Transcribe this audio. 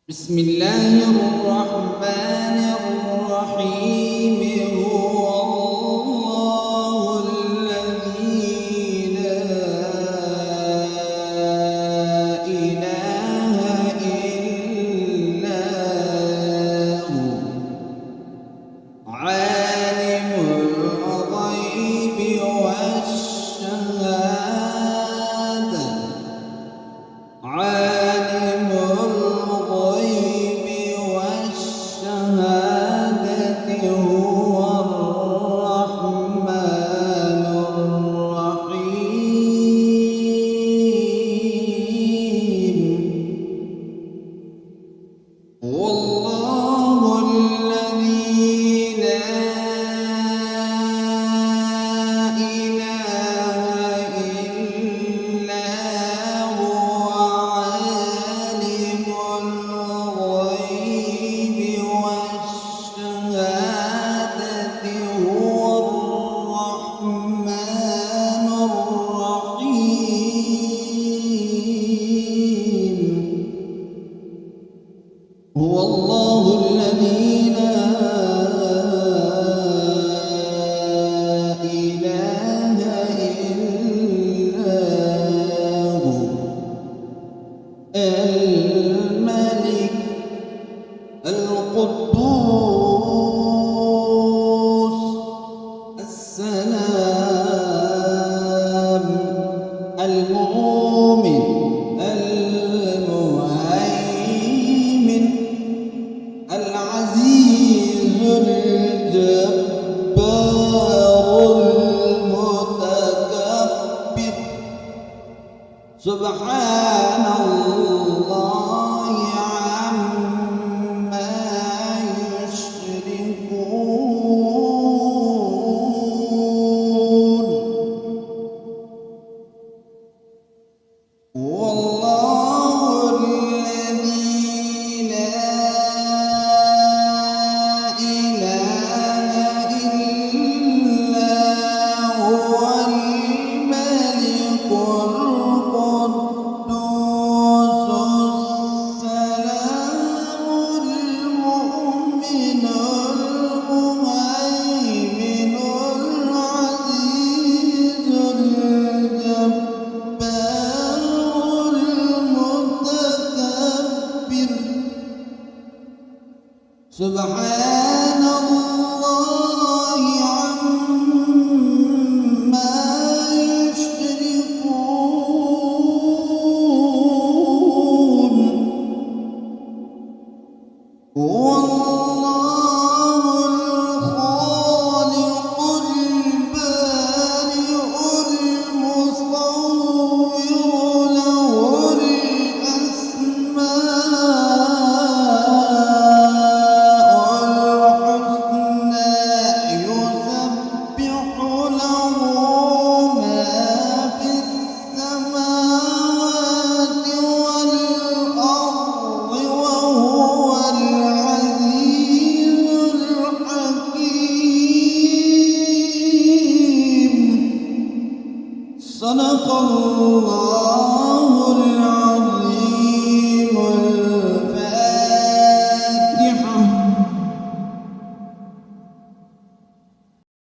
بسم الله الرحمن الرحيم. هو الله الذي لا إله إلا هو عالم الغيب والشهادة عالم الغيب والشهادة هو الرحمن الرحيم. والله الذي لا إله إلا هو عالم الغيب والشهادة هو الرحمن الرحيم. هو الله الذي لا إله إلا هو الملك القدوس السلام المؤمن المهيمن العزيز الجبار المتكبر. سبحان الله عما يشركون. والله الذي لا إله إلا هو الملك القدوس السلام المؤمن المهيمن العزيز الجبار المتكبر. سبحان الله عما يشركون. هو الله الخالق البارئ المصور له صدق الله